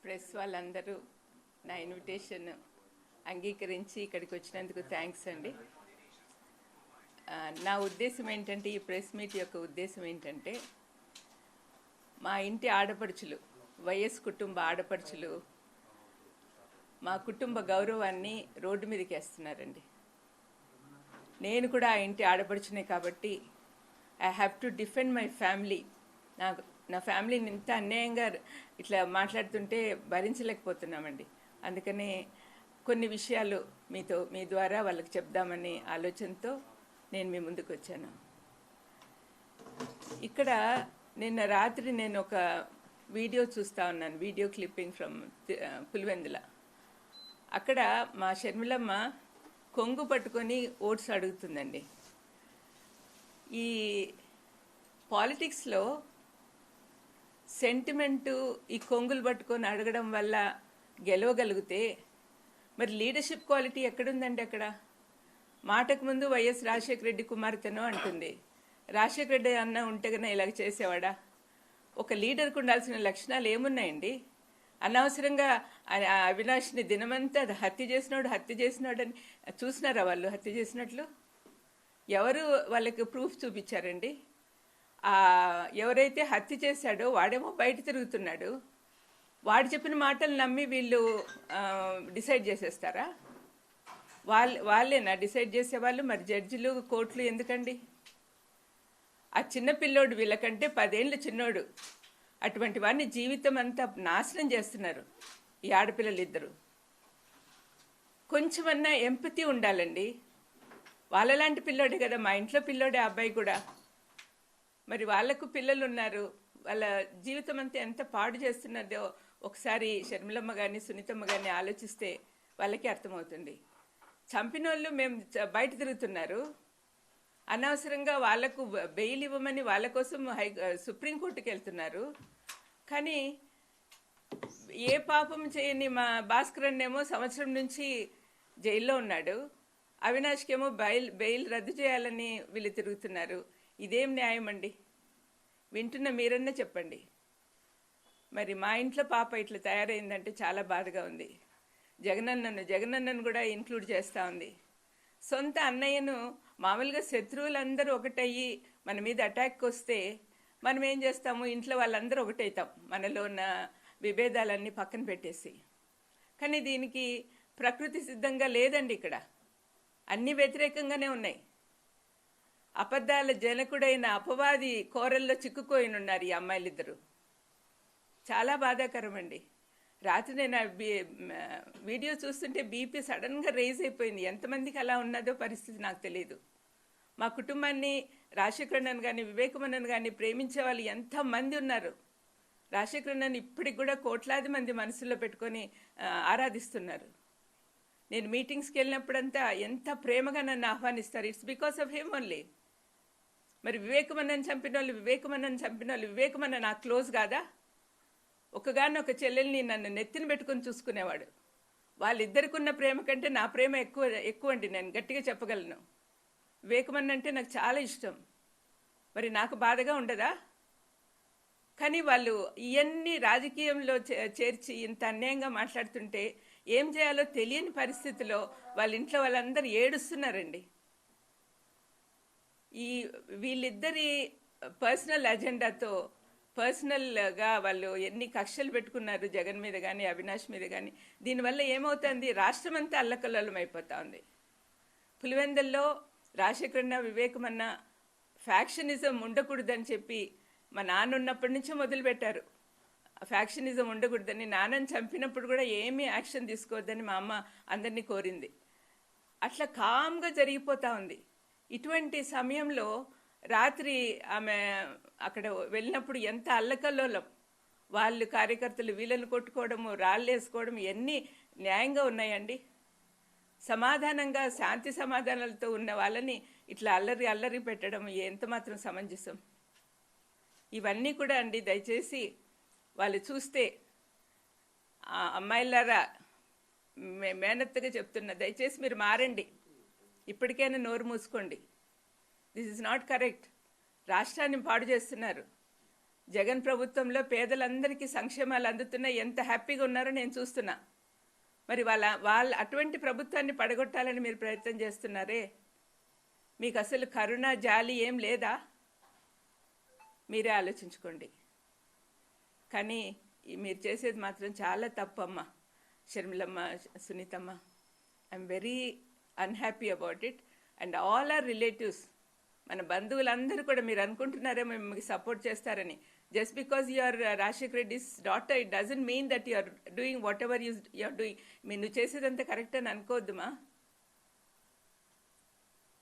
Press వాళ్ళందరూ నా invitation అంగీకరించి ఇక్కడికి వచ్చినందుకు థ్యాంక్స్ అండి. నా ఉద్దేశం ఏంటంటే, ఈ ప్రెస్ మీట్ యొక్క ఉద్దేశం ఏంటంటే, మా ఇంటి ఆడపడుచులు, వైఎస్ కుటుంబ ఆడపడుచులు మా కుటుంబ గౌరవాన్ని రోడ్డు మీదకి వేస్తున్నారండి. నేను కూడా ఆ ఇంటి ఆడపడుచునే కాబట్టి I have to defend my family. నా ఫ్యామిలీని ఇంత అన్యాయంగా ఇట్లా మాట్లాడుతుంటే భరించలేకపోతున్నామండి. అందుకనే కొన్ని విషయాలు మీ ద్వారా వాళ్ళకి చెప్దామని ఆలోచనతో నేను మీ ముందుకు వచ్చాను. ఇక్కడ నిన్న రాత్రి నేను ఒక వీడియో చూస్తూ ఉన్నాను, వీడియో క్లిప్పింగ్ ఫ్రమ్ పులివెందుల. అక్కడ మా షర్మిలమ్మ కొంగు పట్టుకొని ఓట్స్ అడుగుతుందండి. ఈ పాలిటిక్స్లో సెంటిమెంటు ఈ కొంగులు పట్టుకొని అడగడం వల్ల గెలవగలిగితే మరి లీడర్షిప్ క్వాలిటీ ఎక్కడుందండి? అక్కడ మాటకు ముందు వైఎస్ రాజశేఖర రెడ్డి కుమార్తెను అంటుంది. రాజశేఖర రెడ్డి అన్న ఉంటే కన్నా ఇలాగ చేసేవాడా? ఒక లీడర్కు ఉండాల్సిన లక్షణాలు ఏమున్నాయండి? అనవసరంగా అవినాష్ని దినమంతా హత్య చేసినాడని చూసినారా వాళ్ళు? హత్య చేసినట్లు ఎవరు వాళ్ళకి ప్రూఫ్ చూపించారండి? ఎవరైతే హత్య చేశాడో వాడేమో బయట తిరుగుతున్నాడు. వాడు చెప్పిన మాటలు నమ్మి వీళ్ళు డిసైడ్ చేసేస్తారా? వాళ్ళేనా డిసైడ్ చేసేవాళ్ళు? మరి జడ్జిలు, కోర్టులు ఎందుకండి? ఆ చిన్న పిల్లోడు వీళ్ళకంటే 10 ఏళ్ళు చిన్నోడు. అటువంటి వాడిని జీవితం అంతా నాశనం చేస్తున్నారు ఈ ఆడపిల్లలు ఇద్దరు. కొంచెమన్నా ఎంపతి ఉండాలండి. వాళ్ళలాంటి పిల్లోడే కదా, మా ఇంట్లో పిల్లోడే అబ్బాయి కూడా. మరి వాళ్లకు పిల్లలు ఉన్నారు, వాళ్ళ జీవితం అంతా ఎంత పాడు చేస్తున్నదో ఒకసారి షర్మిలమ్మ కానీ సునీతమ్మ కానీ ఆలోచిస్తే వాళ్ళకి అర్థమవుతుంది. చంపిన వాళ్ళు మేము బయట తిరుగుతున్నారు, అనవసరంగా వాళ్లకు బెయిల్ ఇవ్వమని వాళ్ళ కోసం సుప్రీంకోర్టుకి వెళ్తున్నారు. కానీ ఏ పాపం చేయని మా భాస్కర్ ఏమో సంవత్సరం నుంచి జైల్లో ఉన్నాడు. అవినాష్కేమో బెయిల్ రద్దు చేయాలని వీళ్ళు తిరుగుతున్నారు. ఇదేం న్యాయం అండి? వింటున్న మీరన్నా చెప్పండి. మరి మా ఇంట్లో పాప ఇట్లా తయారైందంటే చాలా బాధగా ఉంది. జగనన్నను కూడా ఇంక్లూడ్ చేస్తూ ఉంది. సొంత అన్నయ్యను మామూలుగా శత్రువులందరూ ఒకటయ్యి మన మీద అటాక్ వస్తే మనం ఏం చేస్తాము? ఇంట్లో వాళ్ళందరూ ఒకటవుతాం, మనలో ఉన్న విభేదాలన్నీ పక్కన పెట్టేసి. కానీ దీనికి ప్రకృతి సిద్ధంగా లేదండి. ఇక్కడ అన్ని వ్యతిరేకంగానే ఉన్నాయి. అబద్ధాల జనకుడైన అపవాది కోరల్లో చిక్కుకోయినున్నారు ఈ అమ్మాయిలిద్దరూ. చాలా బాధాకరం అండి. రాత్రి నేను వీడియో చూస్తుంటే బీపీ సడన్గా రేజ్ అయిపోయింది. ఎంతమందికి అలా ఉన్నదో పరిస్థితి నాకు తెలియదు. మా కుటుంబాన్ని రాజశేఖరన్నను కానీ వివేకమన్నను కానీ ప్రేమించే వాళ్ళు ఎంతమంది ఉన్నారు. రాజశేఖరన్నను ఇప్పటికి కూడా కోట్లాది మంది మనసులో పెట్టుకొని ఆరాధిస్తున్నారు. నేను మీటింగ్స్కి వెళ్ళినప్పుడంతా ఎంత ప్రేమగా నన్ను ఆహ్వానిస్తారు. It's because of him only. మరి వివేకమన్నను చంపిన వాళ్ళు వివేకమన్న నాకు క్లోజ్ కాదా? ఒక చెల్లెల్ని నన్ను నెత్తిన పెట్టుకొని చూసుకునేవాడు. వాళ్ళిద్దరికి ఉన్న ప్రేమ కంటే నా ప్రేమ ఎక్కువ అండి. నేను గట్టిగా చెప్పగలను. వివేకమన్న అంటే నాకు చాలా ఇష్టం. మరి నాకు బాధగా ఉండదా? కానీ వాళ్ళు ఇవన్నీ రాజకీయంలో చేర్చి ఇంత అన్యాయంగా మాట్లాడుతుంటే ఏం చేయాలో తెలియని పరిస్థితిలో వాళ్ళ ఇంట్లో వాళ్ళందరూ ఏడుస్తున్నారండి. వీళ్ళిద్దరి పర్సనల్ అజెండాతో పర్సనల్గా వాళ్ళు ఎన్ని కక్షలు పెట్టుకున్నారు జగన్ మీద కానీ అవినాష్ మీద కానీ. దీనివల్ల ఏమవుతుంది? రాష్ట్రం అంతా అల్లకల్లోలం అయిపోతా ఉంది. పులివెందుల్లో రాజశేఖరన్న వివేకమన్న ఫ్యాక్షనిజం ఉండకూడదని చెప్పి మా నాన్న ఉన్నప్పటి నుంచే మొదలుపెట్టారు. ఫ్యాక్షనిజం ఉండకూడదని. నాన్నని చంపినప్పుడు కూడా ఏమీ యాక్షన్ తీసుకోవద్దని మా అమ్మ అందరినీ కోరింది. అట్లా కామ్గా జరిగిపోతూ ఉంది. ఇటువంటి సమయంలో రాత్రి ఆమె అక్కడ వెళ్ళినప్పుడు ఎంత అల్లకల్లోలం. వాళ్ళు కార్యకర్తలు వీళ్ళని కొట్టుకోవడము, రాళ్ళు వేసుకోవడం ఎన్ని న్యాయంగా ఉన్నాయండి? సమాధానంగా శాంతి సమాధానాలతో ఉన్న వాళ్ళని ఇట్లా అల్లరి పెట్టడం ఎంత మాత్రం సమంజసం? ఇవన్నీ కూడా అండి దయచేసి వాళ్ళు చూస్తే, అమ్మాయిలారా మేనత్తగా చెప్తున్నా, దయచేసి మీరు మారండి. ఇప్పటికైనా నోరు మూసుకోండి. This is not correct. రాష్ట్రాన్ని పాడు చేస్తున్నారు. జగన్ ప్రభుత్వంలో పేదలందరికీ సంక్షేమాలు అందుతున్నాయి, ఎంత హ్యాపీగా ఉన్నారో నేను చూస్తున్నా. మరి వాళ్ళ అటువంటి ప్రభుత్వాన్ని పడగొట్టాలని మీరు ప్రయత్నం చేస్తున్నారే, మీకు అసలు కరుణ జాలి ఏం లేదా? మీరే ఆలోచించుకోండి. కానీ మీరు చేసేది మాత్రం చాలా తప్పమ్మా. షర్మిలమ్మ, సునీతమ్మ, I'm very unhappy about it. And all our relatives, మన బంధువులందరూ కూడా మీరు అనుకుంటున్నారేమో మీకు సపోర్ట్ చేస్తారని. Just because you are Rajasekhar Reddy's daughter, it doesn't mean that you are doing whatever you are doing. మీరు నువ్వు చేసేదంతా కరెక్ట్ అని అనుకోవద్దుమా.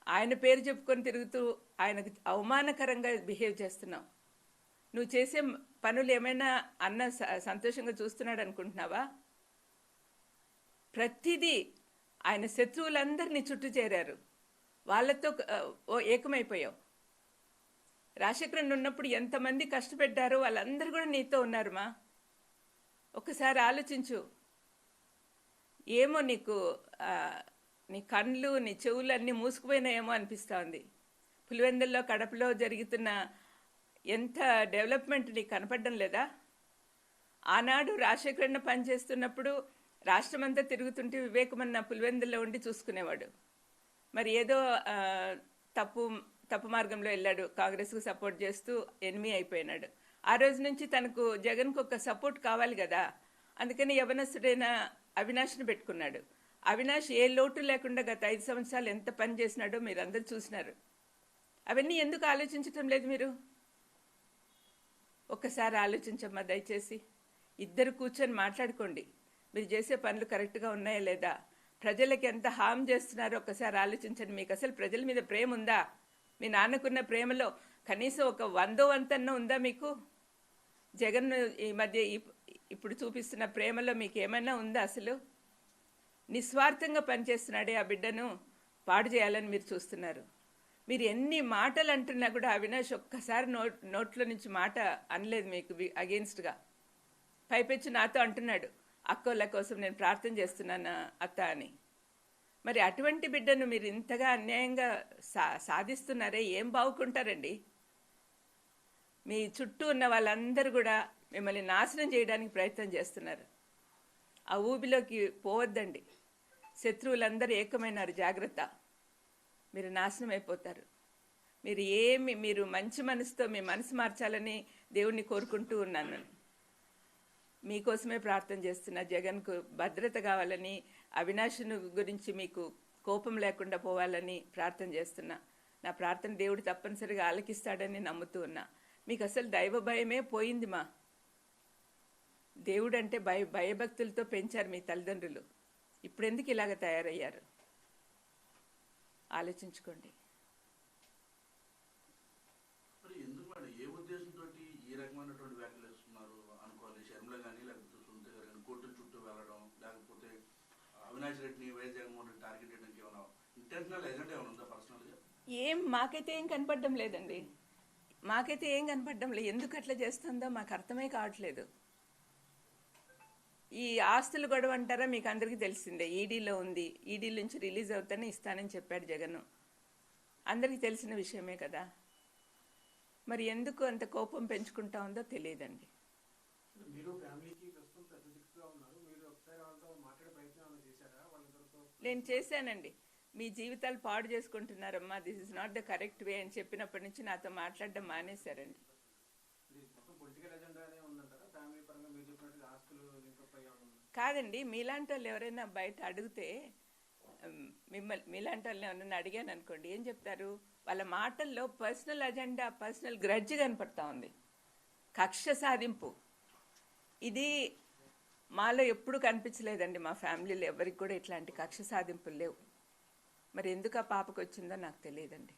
ఆయన పేరు చెప్పుకొని తిరుగుతూ ఆయనకు అవమానకరంగా బిహేవ్ చేస్తున్నావు. నువ్వు చేసే పనులు ఏమైనా అన్న సంతోషంగా చూస్తున్నాడు అనుకుంటున్నావా? ప్రతిదీ ఆయన శత్రువులందరినీ చుట్టూ చేరారు, వాళ్ళతో ఏకమైపోయావు. రాజశేఖరన్ ఉన్నప్పుడు ఎంతమంది కష్టపెట్టారో వాళ్ళందరూ కూడా నీతో ఉన్నారుమా. ఒక్కసారి ఆలోచించు. ఏమో నీకు నీ కళ్ళు నీ చెవులు అన్నీ మూసుకుపోయినాయేమో అనిపిస్తూ ఉంది. పులివెందుల్లో కడపలో జరుగుతున్న ఎంత డెవలప్మెంట్ నీకు కనపడడం లేదా? ఆనాడు రాజశేఖరన్న పనిచేస్తున్నప్పుడు రాష్ట్రమంతా తిరుగుతుంటే వివేకమన్న పులివెందుల్లో ఉండి చూసుకునేవాడు. మరి ఏదో తప్పు మార్గంలో వెళ్ళాడు, కాంగ్రెస్కు సపోర్ట్ చేస్తూ ఎనిమి అయిపోయినాడు. ఆ రోజు నుంచి తనకు జగన్కు ఒక సపోర్ట్ కావాలి కదా, అందుకని యవనస్తుడైన అవినాష్ని పెట్టుకున్నాడు. అవినాష్ ఏ లోటు లేకుండా గత 5 సంవత్సరాలు ఎంత పని చేసినాడో మీరు అందరూ చూసినారు. అవన్నీ ఎందుకు ఆలోచించటం లేదు మీరు? ఒక్కసారి ఆలోచించమ్మా దయచేసి. ఇద్దరు కూర్చొని మాట్లాడుకోండి, మీరు చేసే పనులు కరెక్ట్గా ఉన్నాయా లేదా, ప్రజలకి ఎంత హామ్ చేస్తున్నారో ఒక్కసారి ఆలోచించండి. మీకు అసలు ప్రజల మీద ప్రేమ ఉందా? మీ నాన్నకున్న ప్రేమలో కనీసం ఒక 100వ వంతన్న ఉందా మీకు? జగన్ ఈ మధ్య ఇప్పుడు చూపిస్తున్న ప్రేమలో మీకు ఏమైనా ఉందా? అసలు నిస్వార్థంగా పనిచేస్తున్నాడే ఆ బిడ్డను పాడు చేయాలని మీరు చూస్తున్నారు. మీరు ఎన్ని మాటలు అంటున్నా కూడా అవినాష్ ఒక్కసారి నోట్లో నుంచి మాట అనలేదు మీకు అగెయిన్స్ట్గా. పైపెచ్చు నాతో అంటున్నాడు, అక్కోళ్ళ కోసం నేను ప్రార్థన చేస్తున్నాను అత్త అని. మరి అటువంటి బిడ్డను మీరు ఇంతగా అన్యాయంగా సాధిస్తున్నారే, ఏం బాగుకుంటారండి? మీ చుట్టూ ఉన్న వాళ్ళందరూ కూడా మిమ్మల్ని నాశనం చేయడానికి ప్రయత్నం చేస్తున్నారు. ఆ ఊబిలోకి పోవద్దండి. శత్రువులందరూ ఏకమైనారు, జాగ్రత్త. మీరు నాశనం అయిపోతారు. మీరు మంచి మనసుతో మీ మనసు మార్చాలని దేవుణ్ణి కోరుకుంటూ ఉన్నాను. మీకోసమే ప్రార్థన చేస్తున్నా. జగన్కు భద్రత కావాలని, అవినాశుని గురించి మీకు కోపం లేకుండా పోవాలని ప్రార్థన చేస్తున్నా. నా ప్రార్థన దేవుడు తప్పనిసరిగా ఆలకిస్తాడని నమ్ముతూ ఉన్నా. మీకు అసలు దైవ భయమే పోయింది మా. దేవుడు అంటే భయభక్తులతో పెంచారు మీ తల్లిదండ్రులు. ఇప్పుడు ఎందుకు ఇలాగ తయారయ్యారు? ఆలోచించుకోండి. ఏ ఉద్దేశంతో ఈ రకమైనటువంటి వ్యాఖ్యలు వేస్తున్నారు అనుకోవాలి? షర్మిల కానీ లేకపోతే సునీత గారు కానీ కోర్టుల చుట్టూ వెళ్ళడం, లేకపోతే అవినాష్ రెడ్డిని వైఎస్ జగన్మోహన్ రెడ్డి టార్గెట్ చేయడానికి ఏమైనా ఇంటెన్షనల్ ఎజెండా ఏమైనా ఉందా పర్సనల్గా? మాకైతే ఏం కనపడడం లేదండి. ఎందుకు అట్లా చేస్తుందో మాకు అర్థమే కావట్లేదు. ఈ ఆస్తులు గొడవ అంటారా, మీకు అందరికీ తెలిసిందే. ఈడీలో ఉంది, ఈడీ నుంచి రిలీజ్ అవుతానే ఇస్తానని చెప్పాడు జగన్. అందరికీ తెలిసిన విషయమే కదా. మరి ఎందుకు అంత కోపం పెంచుకుంటా ఉందో తెలియదండి. నేను చేశానండి. మీ జీవితాలు పాడు చేసుకుంటున్నారమ్మా, this is not the correct way అని చెప్పినప్పటి నుంచి నాతో మాట్లాడడం మానేశారండి. కాదండి, మీలాంటి వాళ్ళు ఎవరైనా బయట అడిగితే, మీలాంటి వాళ్ళని ఎవరైనా అడిగాను అనుకోండి, ఏం చెప్తారు? వాళ్ళ మాటల్లో పర్సనల్ అజెండా, పర్సనల్ గ్రడ్జ్ కనపడతా ఉంది, కక్ష సాధింపు. ఇది మాలో ఎప్పుడు కనిపించలేదండి. మా ఫ్యామిలీలో ఎవరికి కూడా ఇట్లాంటి కక్ష సాధింపులు లేవు. మరి ఎందుకు ఆ పాపకు వచ్చిందో నాకు తెలియదండి.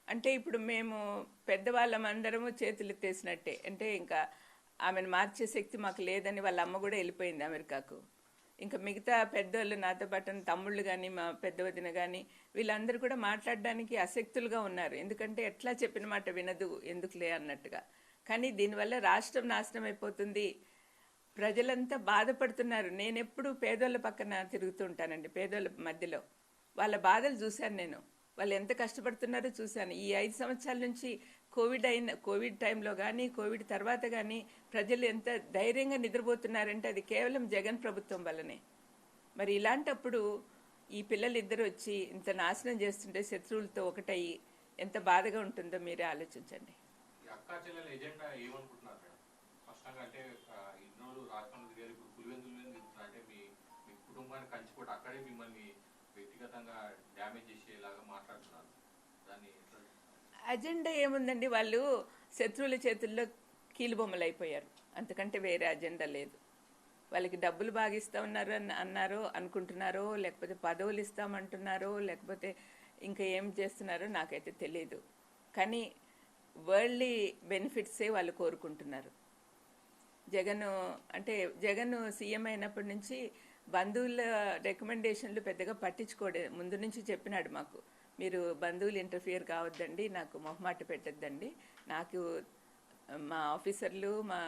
అంటే ఇప్పుడు మేము పెద్దవాళ్ళం అందరము చేతులు ఎత్తేసినట్టే. అంటే ఇంకా ఆమెను మార్చే శక్తి మాకు లేదని వాళ్ళ అమ్మ కూడా వెళ్ళిపోయింది అమెరికాకు. ఇంకా మిగతా పెద్దవాళ్ళు, నాతో పాటు తమ్ముళ్ళు కానీ, మా పెద్ద వదిన కానీ, వీళ్ళందరూ కూడా మాట్లాడడానికి అశక్తులుగా ఉన్నారు. ఎందుకంటే ఎట్లా చెప్పిన మాట వినదు, ఎందుకులే అన్నట్టుగా. కానీ దీనివల్ల రాష్ట్రం నాశనం అయిపోతుంది, ప్రజలంతా బాధపడుతున్నారు. నేనెప్పుడు పేదోళ్ళ పక్కన తిరుగుతూ ఉంటానండి, పేదోళ్ళ మధ్యలో. వాళ్ళ బాధలు చూశాను నేను. వాళ్ళు ఎంత కష్టపడుతున్నారో చూశాను. ఈ 5 సంవత్సరాల నుంచి కోవిడ్ టైంలో కానీ, కోవిడ్ తర్వాత కానీ ప్రజలు ఎంత ధైర్యంగా నిద్రపోతున్నారంటే అది కేవలం జగన్ ప్రభుత్వం వల్లనే. మరి ఇలాంటప్పుడు ఈ పిల్లలిద్దరూ వచ్చి ఇంత నాశనం చేస్తుంటే శత్రువులతో ఒకటయ్యి ఎంత బాధగా ఉంటుందో మీరే ఆలోచించండి. ఈ అక్కా చెల్లెల ఎజెండా ఏమనుకుంటున్నారు మేడం? స్పష్టంగా అంటే ఇన్ని రోజులు రాజమండ్రి గారు ఇప్పుడు పులివెందుల మీద తిరుగుతున్నారు. అంటే మీ కుటుంబాన్ని కంచిపోటు అక్కడే మిమ్మల్ని వ్యక్తిగతంగా డ్యామేజ్ చేసేలాగా మాట్లాడుతున్నారు. దాన్ని అజెండా ఏముందండి, వాళ్ళు శత్రువుల చేతుల్లో కీలుబొమ్మలు అయిపోయారు. అంతకంటే వేరే అజెండా లేదు. వాళ్ళకి డబ్బులు బాగా ఇస్తామన్నారు అన్నారో అనుకుంటున్నారో, లేకపోతే పదవులు ఇస్తామంటున్నారో, లేకపోతే ఇంకా ఏం చేస్తున్నారో నాకైతే తెలియదు. కానీ వరల్డ్లీ బెనిఫిట్సే వాళ్ళు కోరుకుంటున్నారు. జగన్ సీఎం అయినప్పటి నుంచి బంధువుల రికమెండేషన్లు పెద్దగా పట్టించుకోడే. ముందు నుంచి చెప్పినాడు మాకు, మీరు బంధువులు ఇంటర్ఫియర్ కావద్దండి, నాకు మొహమాట పెట్టద్దండి, నాకు మా ఆఫీసర్లు, మా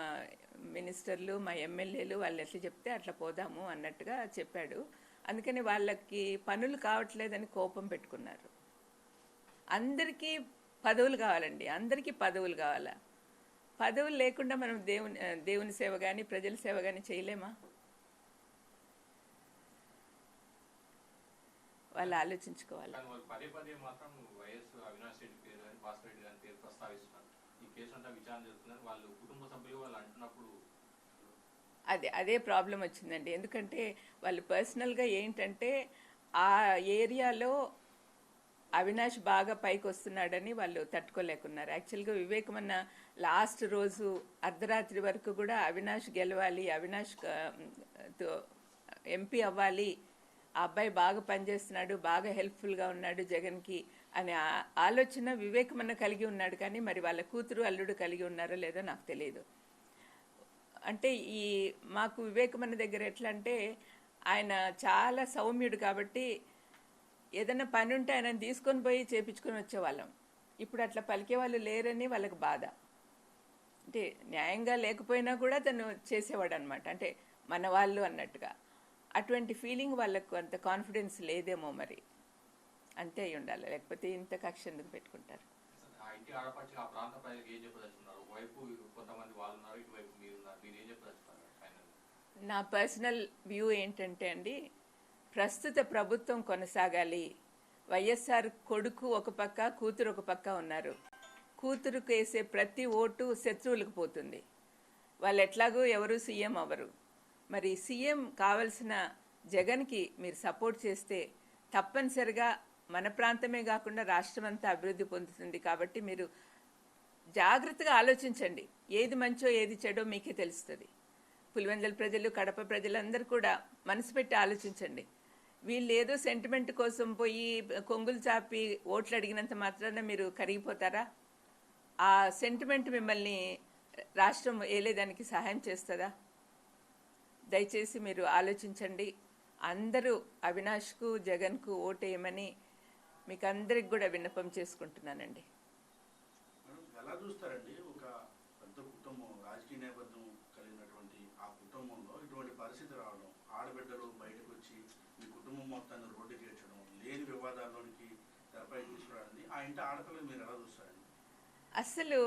మినిస్టర్లు, మా ఎమ్మెల్యేలు వాళ్ళు ఎట్లా చెప్తే అట్లా పోదాము అన్నట్టుగా చెప్పాడు. అందుకని వాళ్ళకి పనులు కావట్లేదని కోపం పెట్టుకున్నారు. అందరికీ పదవులు కావాలండి, అందరికీ పదవులు కావాలా? పదవులు లేకుండా మనం దేవుని సేవ కానీ ప్రజల సేవ కానీ చేయలేమా? వాళ్ళు ఆలోచించుకోవాలి. పదే పదే మాత్రం వైఎస్ అవినాష్ రెడ్డి పేరు కానీ భాస్కర్ రెడ్డి గారి పేరు ప్రస్తావిస్తున్నారు. ఈ కేసు అంతా విచారణ జరుగుతుందని వాళ్ళు కుటుంబ సభ్యులు వాళ్ళు అంటున్నప్పుడు అదే ప్రాబ్లం వచ్చిందండి. ఎందుకంటే వాళ్ళు పర్సనల్గా ఏంటంటే ఆ ఏరియాలో అవినాష్ బాగా పైకి వస్తున్నాడని వాళ్ళు తట్టుకోలేకున్నారు. యాక్చువల్గా వివేకమన్న లాస్ట్ రోజు అర్ధరాత్రి వరకు కూడా అవినాష్ గెలవాలి, అవినాష్ ఎంపీ అవ్వాలి, ఆ అబ్బాయి బాగా పనిచేస్తున్నాడు, బాగా హెల్ప్ఫుల్గా ఉన్నాడు జగన్కి అనే ఆలోచన వివేకమన్న కలిగి ఉన్నాడు. కానీ మరి వాళ్ళ కూతురు అల్లుడు కలిగి ఉన్నారో లేదో నాకు తెలియదు. అంటే మాకు వివేకమన్న దగ్గర ఎట్లా అంటే ఆయన చాలా సౌమ్యుడు కాబట్టి ఏదైనా పని ఉంటే ఆయన తీసుకొని పోయి చేపించుకొని వచ్చేవాళ్ళం. ఇప్పుడు అట్లా పలికే వాళ్ళు లేరని వాళ్ళకి బాధ. అంటే న్యాయంగా లేకపోయినా కూడా తను చేసేవాడు అనమాట, అంటే మన వాళ్ళు అన్నట్టుగా. అటువంటి ఫీలింగ్ వాళ్ళకు అంత కాన్ఫిడెన్స్ లేదేమో, మరి అంతే అయి ఉండాలి, లేకపోతే ఇంత కక్ష ఎందుకు పెట్టుకుంటారు? ఆ ఇంటి ఆడపడిచి ఆ ప్రాంత ప్రజలకు ఏం చెప్పదలుచున్నారు? ఒకవైపు కొంతమంది వాళ్ళు ఉన్నారు, ఇటువైపు మీరు ఉన్నారు, మీరు ఏం చెప్పదలుచున్నారు? నా పర్సనల్ వ్యూ ఏంటంటే అండి, ప్రస్తుత ప్రభుత్వం కొనసాగాలి. వైఎస్ఆర్ కొడుకు ఒక పక్క, కూతురు ఒక పక్క ఉన్నారు. కూతురుకు వేసే ప్రతి ఓటు శత్రువులకు పోతుంది. వాళ్ళు ఎట్లాగూ ఎవరు సీఎం అవ్వరు. మరి సీఎం కావాల్సిన జగన్కి మీరు సపోర్ట్ చేస్తే తప్పనిసరిగా మన ప్రాంతమే కాకుండా రాష్ట్రం అంతా అభివృద్ధి పొందుతుంది. కాబట్టి మీరు జాగ్రత్తగా ఆలోచించండి, ఏది మంచో ఏది చెడో మీకే తెలుస్తుంది. పులివెందుల ప్రజలు, కడప ప్రజలందరూ కూడా మనసు పెట్టి ఆలోచించండి. వీళ్ళు ఏదో సెంటిమెంట్ కోసం పోయి కొంగులు చాపి ఓట్లు అడిగినంత మాత్రాన మీరు కరిగిపోతారా? ఆ సెంటిమెంట్ మిమ్మల్ని రాష్ట్రం ఏలేదానికి సహాయం చేస్తుందా? దయచేసి మీరు ఆలోచించండి. అందరూ అవినాష్కు, జగన్కు ఓటేయమని మీకు అందరికి కూడా విన్నపం చేసుకుంటున్నానండి. ఎలా చూస్తారండి, ఒక పెద్ద కుటుంబం, రాజకీయ నేపథ్యం కలిగినటువంటి ఆ కుటుంబంలో ఇటువంటి పరిస్థితి రావడం, ఆడబిడ్డలు బయటకు వచ్చి మీ కుటుంబం మొత్తాన్ని రోడ్డుకి ఏడ్చడం, లేని వివాదాల్లోనికి తెరపై తీసుకురావడానికి ఆ ఇంటి ఆడపిల్లలు మీరు ఎలా చూస్తారండి? అసలు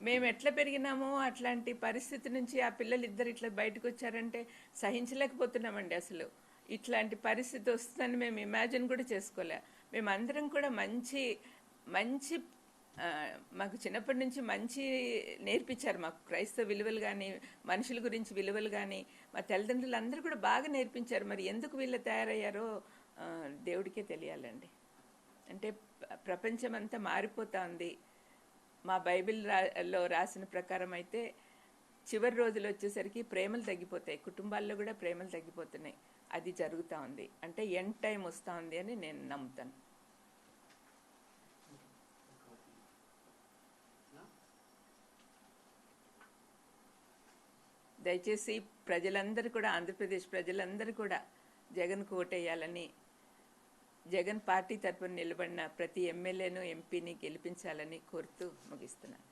మేము ఎట్లా పెరిగినామో అట్లాంటి పరిస్థితి నుంచి ఆ పిల్లలు ఇద్దరు ఇట్లా బయటకు వచ్చారంటే సహించలేకపోతున్నామండి. అసలు ఇట్లాంటి పరిస్థితి వస్తుందని మేము ఇమాజిన్ కూడా చేసుకోలే. మేమందరం కూడా మంచి మంచి మాకు చిన్నప్పటి నుంచి మంచి నేర్పించారు. మాకు క్రైస్తవ విలువలు కానీ, మనుషుల గురించి విలువలు కానీ మా తల్లిదండ్రులు అందరూ కూడా బాగా నేర్పించారు. మరి ఎందుకు వీళ్ళు తయారయ్యారో దేవుడికే తెలియాలండి. అంటే ప్రపంచం అంతా మారిపోతా ఉంది. మా బైబిల్లో రాసిన ప్రకారం అయితే చివరి రోజులు వచ్చేసరికి ప్రేమలు తగ్గిపోతాయి, కుటుంబాల్లో కూడా ప్రేమలు తగ్గిపోతున్నాయి. అది జరుగుతూ ఉంది, అంటే ఎండ్ టైం వస్తూ ఉంది అని నేను నమ్ముతాను. దయచేసి ప్రజలందరూ కూడా, ఆంధ్రప్రదేశ్ ప్రజలందరూ కూడా జగన్కు ఓటేయాలని, జగన్ పార్టీ తరపున నిలబడిన ప్రతి ఎమ్మెల్యేను, ఎంపీని గెలిపించాలని కోరుతూ ముగిస్తున్నాను.